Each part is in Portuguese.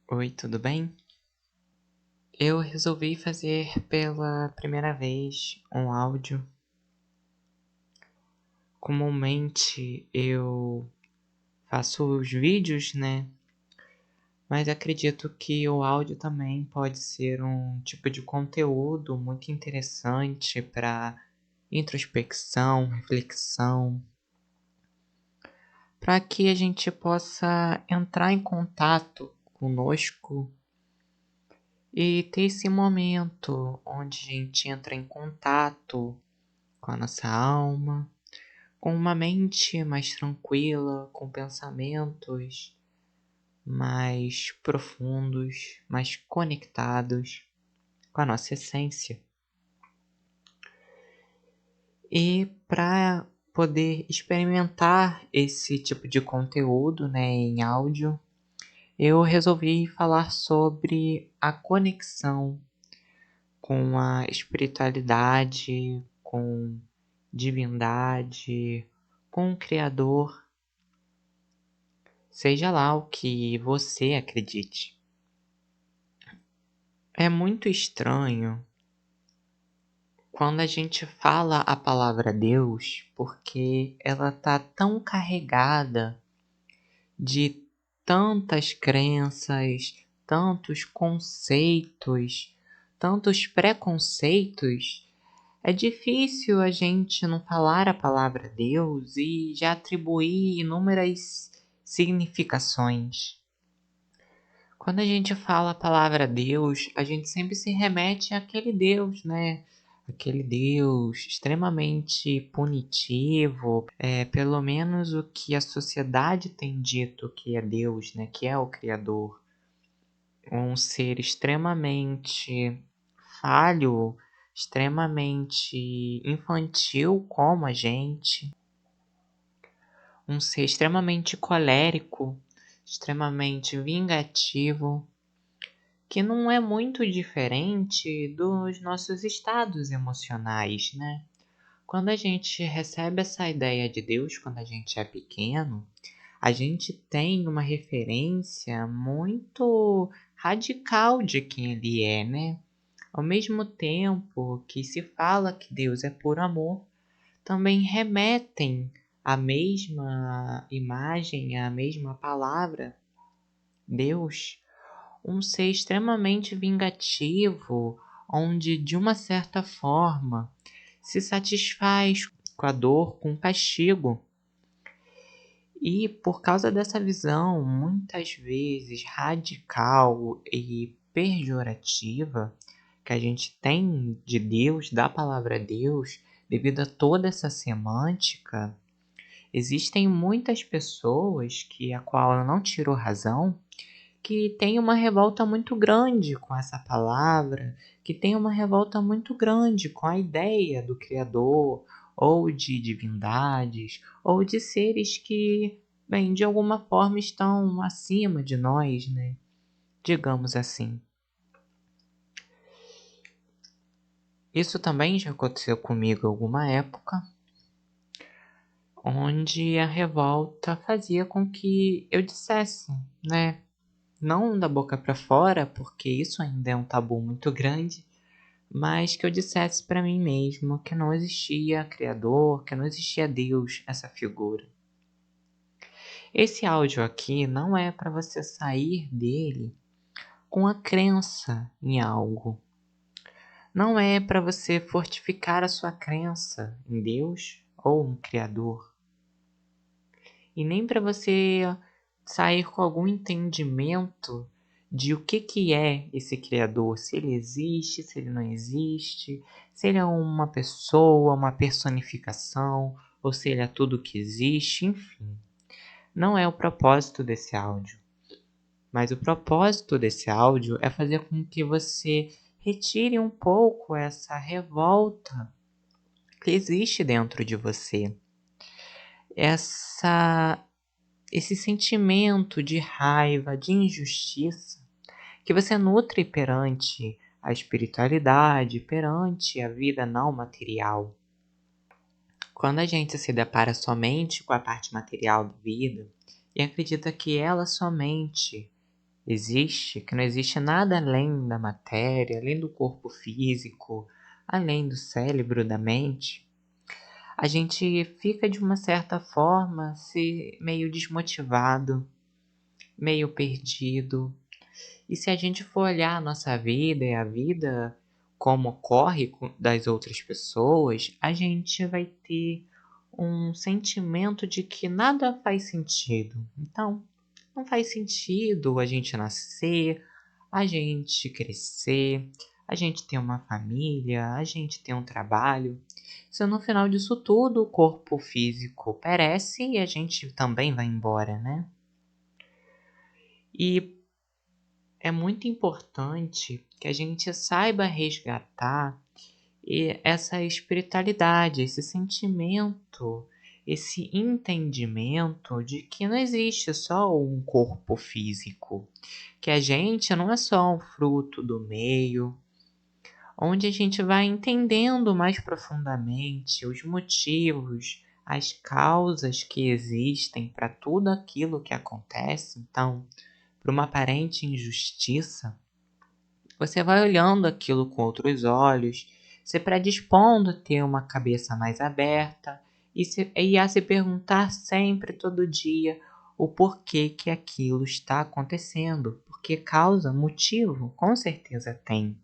Oi, tudo bem? Eu resolvi fazer pela primeira vez um áudio. Comumente eu faço os vídeos, né? Mas acredito que o áudio também pode ser um tipo de conteúdo muito interessante para introspecção, reflexão, para que a gente possa entrar em contato conosco e ter esse momento onde a gente entra em contato com a nossa alma, com uma mente mais tranquila, com pensamentos mais profundos, mais conectados com a nossa essência. E para poder experimentar esse tipo de conteúdo, né, em áudio, eu resolvi falar sobre a conexão com a espiritualidade, com divindade, com o Criador, seja lá o que você acredite. É muito estranho quando a gente fala a palavra Deus, porque ela tá tão carregada de tantas crenças, tantos conceitos, tantos preconceitos. É difícil a gente não falar a palavra Deus e já atribuir inúmeras significações. Quando a gente fala a palavra Deus, a gente sempre se remete àquele Deus, né? Aquele Deus extremamente punitivo, pelo menos o que a sociedade tem dito que é Deus, né? Que é o Criador. Um ser extremamente falho, extremamente infantil como a gente, um ser extremamente colérico, extremamente vingativo, que não é muito diferente dos nossos estados emocionais, né? Quando a gente recebe essa ideia de Deus quando a gente é pequeno, a gente tem uma referência muito radical de quem ele é, né? Ao mesmo tempo que se fala que Deus é puro amor, também remetem à mesma imagem, à mesma palavra, Deus, um ser extremamente vingativo, onde de uma certa forma se satisfaz com a dor, com o castigo. E por causa dessa visão, muitas vezes radical e pejorativa, que a gente tem de Deus, da palavra Deus, devido a toda essa semântica, existem muitas pessoas que a qual eu não tiro razão, que tem uma revolta muito grande com essa palavra, que tem uma revolta muito grande com a ideia do Criador, ou de divindades, ou de seres que, bem, de alguma forma estão acima de nós, né? Digamos assim. Isso também já aconteceu comigo alguma época, onde a revolta fazia com que eu dissesse, né? Não da boca para fora, porque isso ainda é um tabu muito grande, mas que eu dissesse para mim mesmo que não existia Criador, que não existia Deus, essa figura. Esse áudio aqui não é para você sair dele com a crença em algo. Não é para você fortificar a sua crença em Deus ou um Criador. E nem para você sair com algum entendimento de o que é esse Criador, se ele existe, se ele não existe, se ele é uma pessoa, uma personificação, ou se ele é tudo que existe, enfim. Não é o propósito desse áudio. Mas o propósito desse áudio é fazer com que você retire um pouco essa revolta que existe dentro de você. Esse sentimento de raiva, de injustiça que você nutre perante a espiritualidade, perante a vida não material. Quando a gente se depara somente com a parte material da vida e acredita que ela somente existe, que não existe nada além da matéria, além do corpo físico, além do cérebro, da mente, a gente fica de uma certa forma meio desmotivado, meio perdido. E se a gente for olhar a nossa vida e a vida como ocorre das outras pessoas, a gente vai ter um sentimento de que nada faz sentido. Então, não faz sentido a gente nascer, a gente crescer, a gente ter uma família, a gente ter um trabalho. Se no final disso tudo o corpo físico perece e a gente também vai embora, né? E é muito importante que a gente saiba resgatar essa espiritualidade, esse sentimento, esse entendimento de que não existe só um corpo físico, que a gente não é só um fruto do meio, onde a gente vai entendendo mais profundamente os motivos, as causas que existem para tudo aquilo que acontece. Então, para uma aparente injustiça, você vai olhando aquilo com outros olhos, se predispondo a ter uma cabeça mais aberta e a se perguntar sempre, todo dia, o porquê que aquilo está acontecendo. Porque causa, motivo, com certeza tem.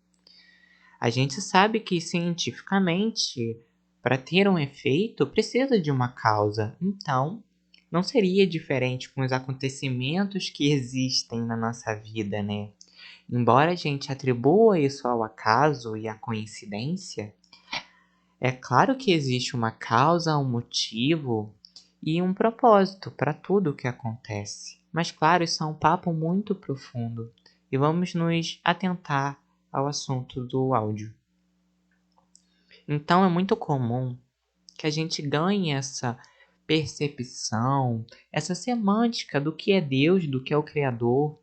A gente sabe que cientificamente, para ter um efeito, precisa de uma causa. Então, não seria diferente com os acontecimentos que existem na nossa vida, né? Embora a gente atribua isso ao acaso e à coincidência, é claro que existe uma causa, um motivo e um propósito para tudo o que acontece. Mas, claro, isso é um papo muito profundo e vamos nos atentar ao assunto do áudio. Então, é muito comum que a gente ganhe essa percepção, essa semântica do que é Deus, do que é o Criador,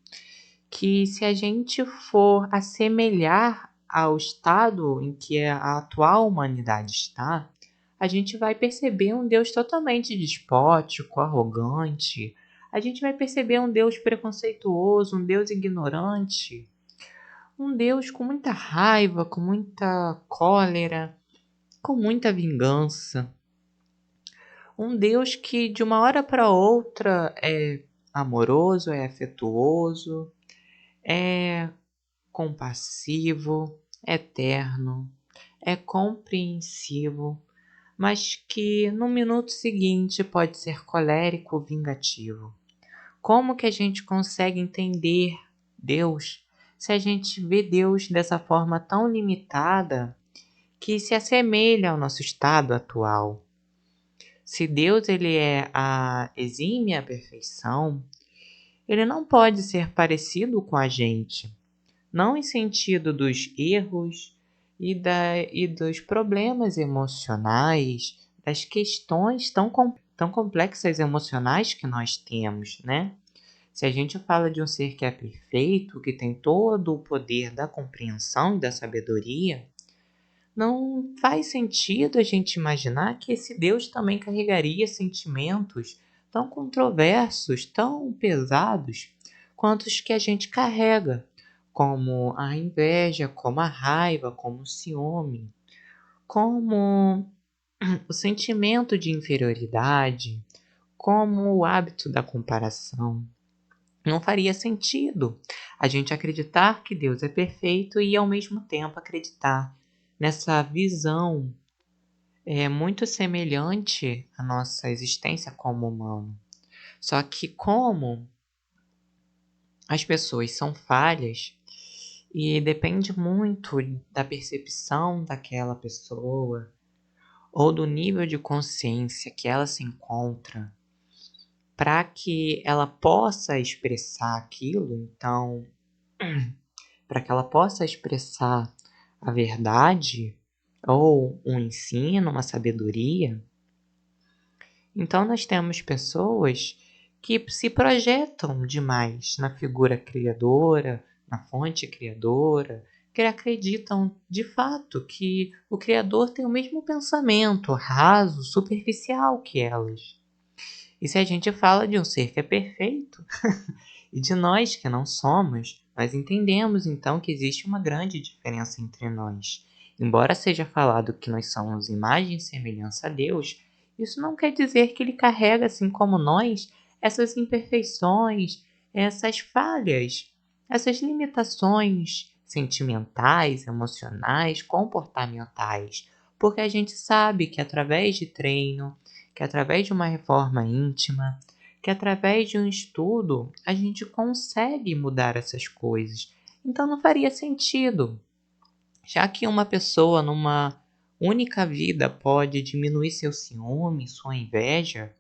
que se a gente for assemelhar ao estado em que a atual humanidade está, a gente vai perceber um Deus totalmente despótico, arrogante. A gente vai perceber um Deus preconceituoso, um Deus ignorante, um Deus com muita raiva, com muita cólera, com muita vingança. Um Deus que de uma hora para outra é amoroso, é afetuoso, é compassivo, eterno, é compreensivo, mas que no minuto seguinte pode ser colérico ou vingativo. Como que a gente consegue entender Deus se a gente vê Deus dessa forma tão limitada que se assemelha ao nosso estado atual? Se Deus ele é a exímia perfeição, ele não pode ser parecido com a gente. Não em sentido dos erros e dos problemas emocionais, das questões tão complexas emocionais que nós temos, né? Se a gente fala de um ser que é perfeito, que tem todo o poder da compreensão e da sabedoria, não faz sentido a gente imaginar que esse Deus também carregaria sentimentos tão controversos, tão pesados, quanto os que a gente carrega, como a inveja, como a raiva, como o ciúme, como o sentimento de inferioridade, como o hábito da comparação. Não faria sentido a gente acreditar que Deus é perfeito e ao mesmo tempo acreditar nessa visão muito semelhante à nossa existência como humano. Só que como as pessoas são falhas e depende muito da percepção daquela pessoa ou do nível de consciência que ela se encontra para que ela possa expressar aquilo, então, para que ela possa expressar a verdade ou um ensino, uma sabedoria. Então nós temos pessoas que se projetam demais na figura criadora, na fonte criadora, que acreditam de fato que o Criador tem o mesmo pensamento raso, superficial que elas. E se a gente fala de um ser que é perfeito, E de nós que não somos, nós entendemos então que existe uma grande diferença entre nós. Embora seja falado que nós somos imagem e semelhança a Deus, isso não quer dizer que ele carrega, assim como nós, essas imperfeições, essas falhas, essas limitações sentimentais, emocionais, comportamentais, porque a gente sabe que através de treino, que através de uma reforma íntima, que através de um estudo a gente consegue mudar essas coisas. Então não faria sentido, já que uma pessoa numa única vida pode diminuir seu ciúme, sua inveja,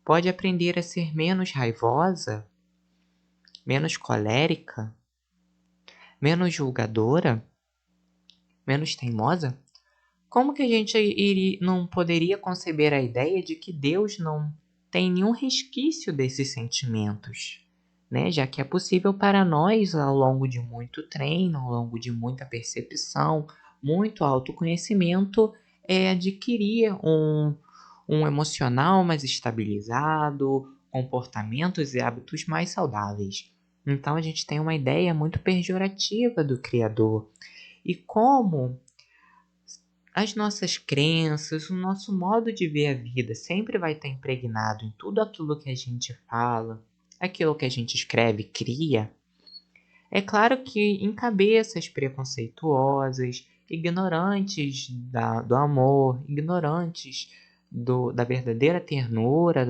pode aprender a ser menos raivosa, menos colérica, menos julgadora, menos teimosa. Como que a gente não poderia conceber a ideia de que Deus não tem nenhum resquício desses sentimentos, né? Já que é possível para nós, ao longo de muito treino, ao longo de muita percepção, muito autoconhecimento, adquirir um emocional mais estabilizado, comportamentos e hábitos mais saudáveis. Então a gente tem uma ideia muito pejorativa do Criador. E como as nossas crenças, o nosso modo de ver a vida sempre vai estar impregnado em tudo aquilo que a gente fala, aquilo que a gente escreve, cria. É claro que em cabeças preconceituosas, ignorantes do amor, ignorantes da verdadeira ternura,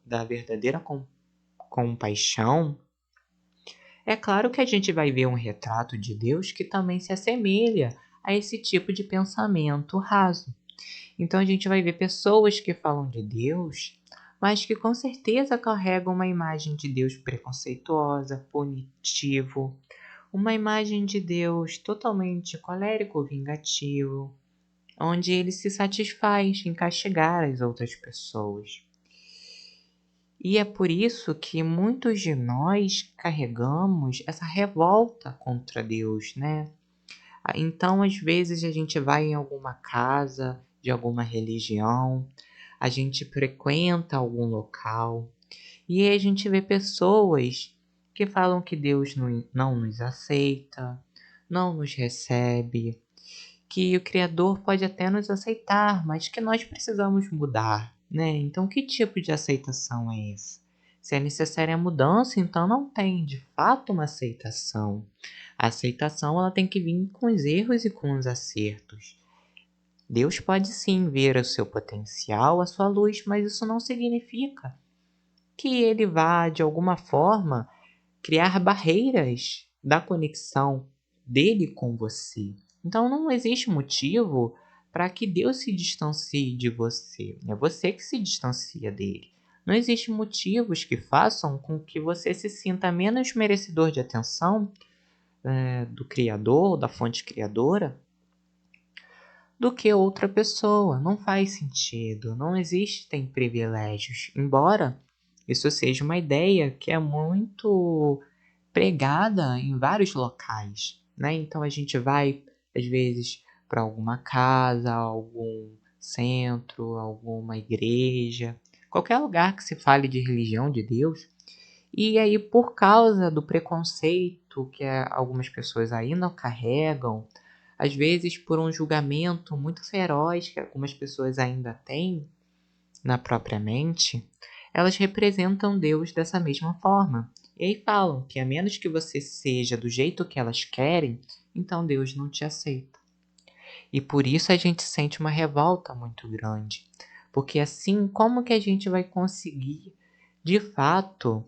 da verdadeira compaixão, é claro que a gente vai ver um retrato de Deus que também se assemelha a esse tipo de pensamento raso. Então a gente vai ver pessoas que falam de Deus, mas que com certeza carregam uma imagem de Deus preconceituosa, punitivo, uma imagem de Deus totalmente colérico, vingativo, onde ele se satisfaz em castigar as outras pessoas. E é por isso que muitos de nós carregamos essa revolta contra Deus, né? Então, às vezes, a gente vai em alguma casa de alguma religião, a gente frequenta algum local e aí a gente vê pessoas que falam que Deus não nos aceita, não nos recebe, que o Criador pode até nos aceitar, mas que nós precisamos mudar, né? Então, que tipo de aceitação é essa? Se é necessária a mudança, então não tem de fato uma aceitação. A aceitação ela tem que vir com os erros e com os acertos. Deus pode sim ver o seu potencial, a sua luz, mas isso não significa que ele vá, de alguma forma, criar barreiras da conexão dele com você. Então não existe motivo para que Deus se distancie de você. É você que se distancia dele. Não existe motivos que façam com que você se sinta menos merecedor de atenção do Criador, da fonte criadora, do que outra pessoa. Não faz sentido. Não existem privilégios. Embora isso seja uma ideia que é muito pregada em vários locais, né? Então a gente vai às vezes para alguma casa, algum centro, alguma igreja, qualquer lugar que se fale de religião de Deus, e aí por causa do preconceito que algumas pessoas ainda carregam, às vezes por um julgamento muito feroz que algumas pessoas ainda têm na própria mente, elas representam Deus dessa mesma forma. E aí falam que a menos que você seja do jeito que elas querem, então Deus não te aceita. E por isso a gente sente uma revolta muito grande. Porque assim, como que a gente vai conseguir, de fato,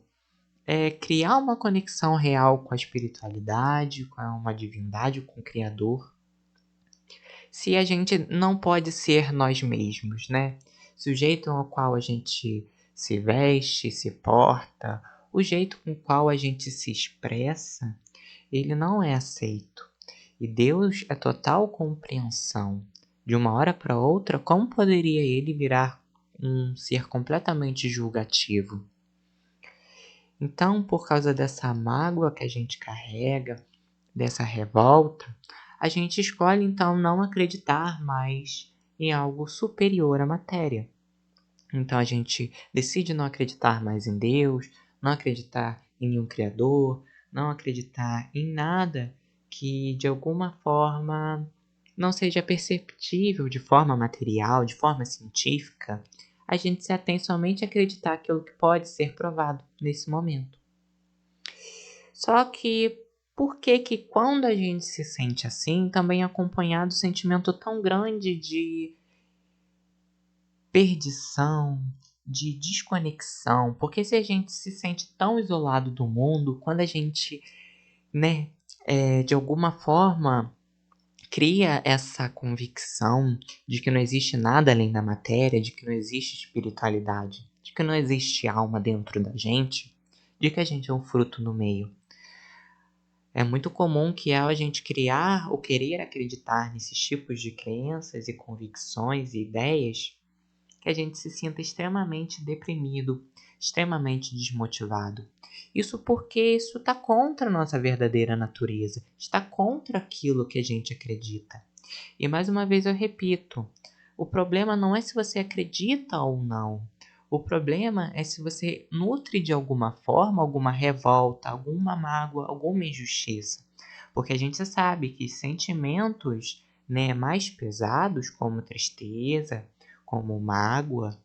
criar uma conexão real com a espiritualidade, com uma divindade, com o Criador, se a gente não pode ser nós mesmos, né? Se o jeito com o qual a gente se veste, se porta, o jeito com o qual a gente se expressa, ele não é aceito. E Deus é total compreensão. De uma hora para outra, como poderia ele virar um ser completamente julgativo? Então, por causa dessa mágoa que a gente carrega, dessa revolta, a gente escolhe então não acreditar mais em algo superior à matéria. Então a gente decide não acreditar mais em Deus, não acreditar em nenhum criador, não acreditar em nada que de alguma forma não seja perceptível de forma material, de forma científica, a gente se atém somente a acreditar aquilo que pode ser provado nesse momento. Só que por que que quando a gente se sente assim, também é acompanhado um sentimento tão grande de perdição, de desconexão? Porque se a gente se sente tão isolado do mundo, quando a gente, né, de alguma forma cria essa convicção de que não existe nada além da matéria, de que não existe espiritualidade, de que não existe alma dentro da gente, de que a gente é um fruto no meio. É muito comum que ao a gente criar ou querer acreditar nesses tipos de crenças e convicções e ideias, que a gente se sinta extremamente deprimido, extremamente desmotivado. Isso porque isso está contra a nossa verdadeira natureza, está contra aquilo que a gente acredita. E mais uma vez eu repito, o problema não é se você acredita ou não. O problema é se você nutre de alguma forma alguma revolta, alguma mágoa, alguma injustiça. Porque a gente sabe que sentimentos, né, mais pesados, como tristeza, como mágoa,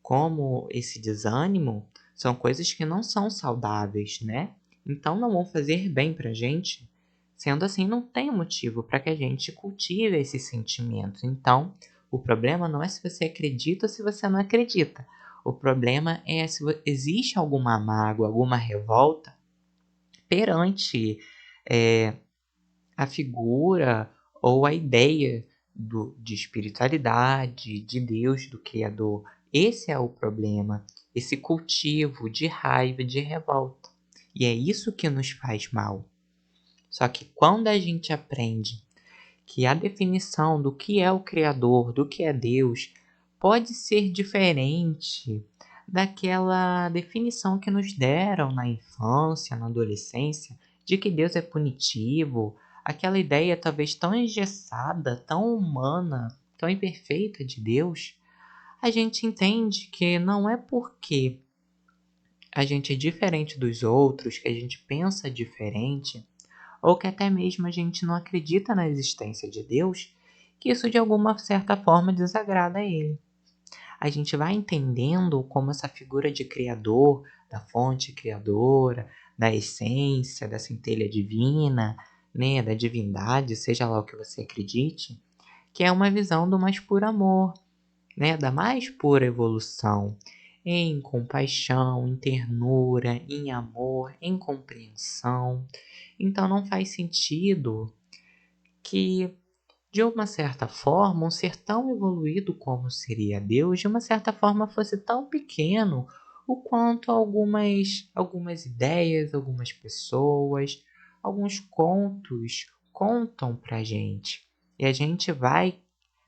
como esse desânimo, são coisas que não são saudáveis, né? Então não vão fazer bem pra gente. Sendo assim, não tem motivo para que a gente cultive esses sentimentos. Então, o problema não é se você acredita ou se você não acredita. O problema é se existe alguma mágoa, alguma revolta perante a figura ou a ideia de espiritualidade, de Deus, do Criador. Esse é o problema, esse cultivo de raiva, de revolta. E é isso que nos faz mal. Só que quando a gente aprende que a definição do que é o Criador, do que é Deus, pode ser diferente daquela definição que nos deram na infância, na adolescência, de que Deus é punitivo, aquela ideia talvez tão engessada, tão humana, tão imperfeita de Deus, a gente entende que não é porque a gente é diferente dos outros, que a gente pensa diferente, ou que até mesmo a gente não acredita na existência de Deus, que isso de alguma certa forma desagrada a ele. A gente vai entendendo como essa figura de criador, da fonte criadora, da essência, da centelha divina, né, da divindade, seja lá o que você acredite, que é uma visão do mais puro amor, né, da mais pura evolução, em compaixão, em ternura, em amor, em compreensão. Então não faz sentido que, de uma certa forma, um ser tão evoluído como seria Deus, de uma certa forma fosse tão pequeno o quanto algumas ideias, algumas pessoas, alguns contos contam pra gente. E a gente vai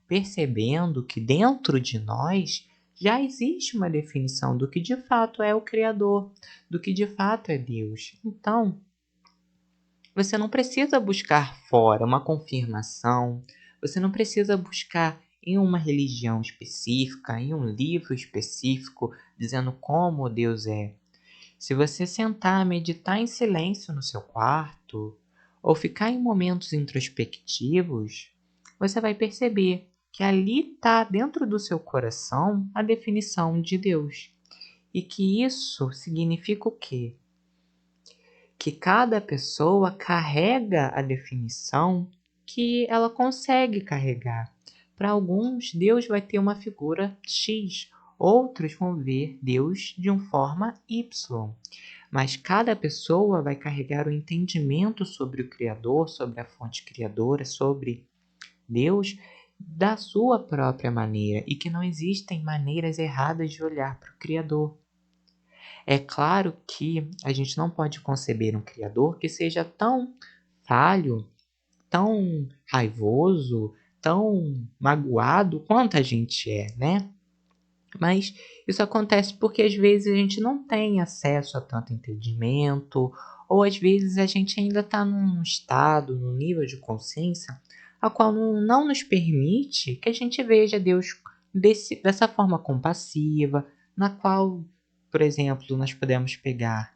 percebendo que dentro de nós já existe uma definição do que de fato é o Criador, do que de fato é Deus. Então, você não precisa buscar fora uma confirmação, você não precisa buscar em uma religião específica, em um livro específico, dizendo como Deus é. Se você sentar, meditar em silêncio no seu quarto, ou ficar em momentos introspectivos, você vai perceber que ali está dentro do seu coração a definição de Deus. E que isso significa o quê? Que cada pessoa carrega a definição que ela consegue carregar. Para alguns, Deus vai ter uma figura X, outros vão ver Deus de uma forma Y. Mas cada pessoa vai carregar o entendimento sobre o Criador, sobre a fonte criadora, sobre Deus, da sua própria maneira, e que não existem maneiras erradas de olhar para o Criador. É claro que a gente não pode conceber um Criador que seja tão falho, tão raivoso, tão magoado quanto a gente é, né? Mas isso acontece porque às vezes a gente não tem acesso a tanto entendimento, ou às vezes a gente ainda está num estado, num nível de consciência, a qual não nos permite que a gente veja Deus dessa forma compassiva, na qual, por exemplo, nós podemos pegar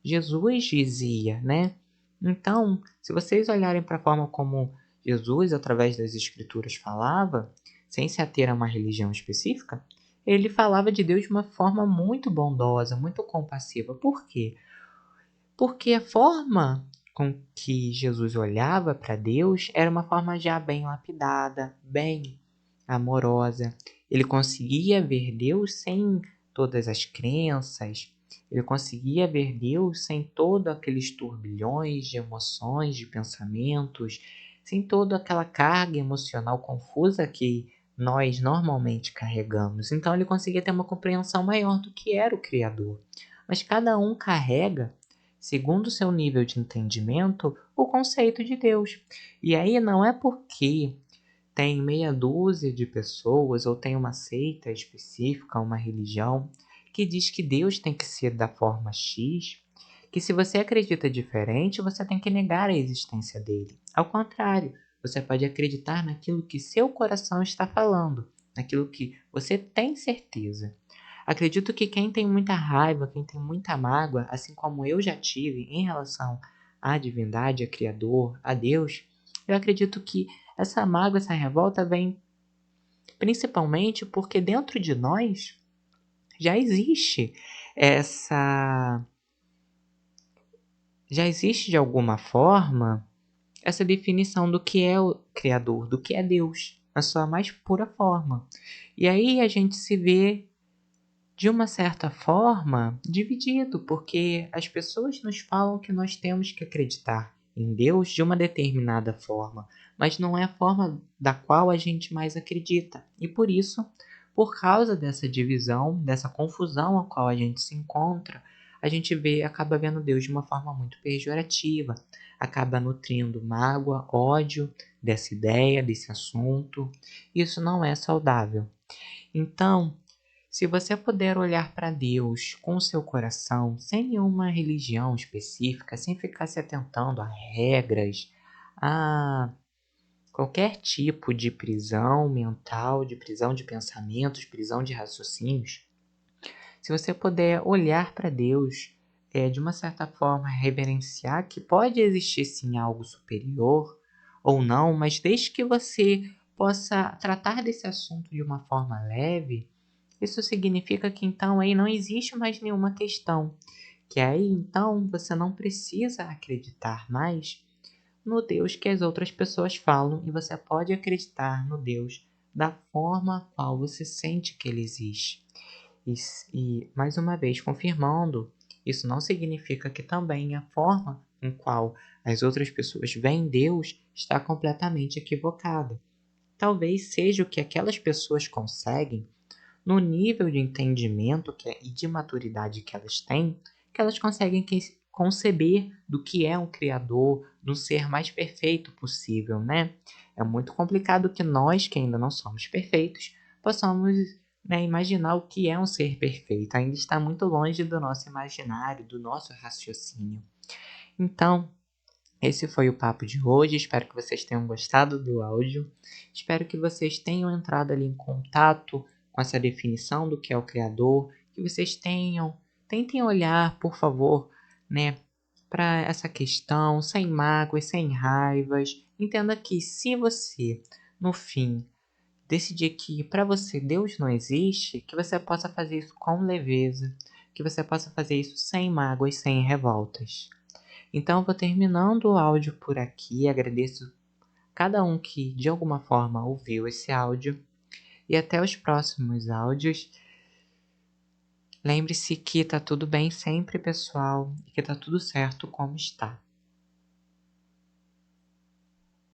Jesus dizia, né? Então, se vocês olharem para a forma como Jesus, através das Escrituras, falava, sem se ater a uma religião específica, ele falava de Deus de uma forma muito bondosa, muito compassiva. Por quê? Porque a forma com que Jesus olhava para Deus era uma forma já bem lapidada, bem amorosa. Ele conseguia ver Deus sem todas as crenças, ele conseguia ver Deus sem todos aqueles turbilhões de emoções, de pensamentos, sem toda aquela carga emocional confusa que nós normalmente carregamos. Então ele conseguia ter uma compreensão maior do que era o Criador. Mas cada um carrega, segundo o seu nível de entendimento, o conceito de Deus. E aí não é porque tem meia dúzia de pessoas ou tem uma seita específica, uma religião, que diz que Deus tem que ser da forma X, que se você acredita diferente, você tem que negar a existência dele. Ao contrário, você pode acreditar naquilo que seu coração está falando, naquilo que você tem certeza. Acredito que quem tem muita raiva, quem tem muita mágoa, assim como eu já tive em relação à divindade, a Criador, a Deus, eu acredito que essa mágoa, essa revolta vem principalmente porque dentro de nós já existe essa. Já existe de alguma forma essa definição do que é o Criador, do que é Deus, na sua mais pura forma. E aí a gente se vê de uma certa forma, dividido, porque as pessoas nos falam que nós temos que acreditar em Deus de uma determinada forma, mas não é a forma da qual a gente mais acredita. E por isso, por causa dessa divisão, dessa confusão a qual a gente se encontra, a gente acaba vendo Deus de uma forma muito pejorativa, acaba nutrindo mágoa, ódio dessa ideia, desse assunto. Isso não é saudável. Então, se você puder olhar para Deus com o seu coração, sem nenhuma religião específica, sem ficar se atentando a regras, a qualquer tipo de prisão mental, de prisão de pensamentos, prisão de raciocínios, se você puder olhar para Deus, de uma certa forma reverenciar que pode existir sim algo superior ou não, mas desde que você possa tratar desse assunto de uma forma leve, isso significa que então aí não existe mais nenhuma questão, que aí então você não precisa acreditar mais no Deus que as outras pessoas falam e você pode acreditar no Deus da forma qual você sente que ele existe. E mais uma vez confirmando, isso não significa que também a forma em qual as outras pessoas veem Deus está completamente equivocada. Talvez seja o que aquelas pessoas conseguem no nível de entendimento e de maturidade que elas têm, que elas conseguem conceber do que é um criador, do ser mais perfeito possível, né? É muito complicado que nós, que ainda não somos perfeitos, possamos, né, imaginar o que é um ser perfeito. Ainda está muito longe do nosso imaginário, do nosso raciocínio. Então, esse foi o papo de hoje. Espero que vocês tenham gostado do áudio. Espero que vocês tenham entrado ali em contato com essa definição do que é o Criador. Que vocês tentem olhar, por favor, né, para essa questão sem mágoas, sem raivas. Entenda que se você, no fim, decidir que para você Deus não existe, que você possa fazer isso com leveza, que você possa fazer isso sem mágoas, sem revoltas. Então, eu vou terminando o áudio por aqui. Agradeço cada um que de alguma forma ouviu esse áudio. E até os próximos áudios. Lembre-se que tá tudo bem sempre, pessoal, e que tá tudo certo como está.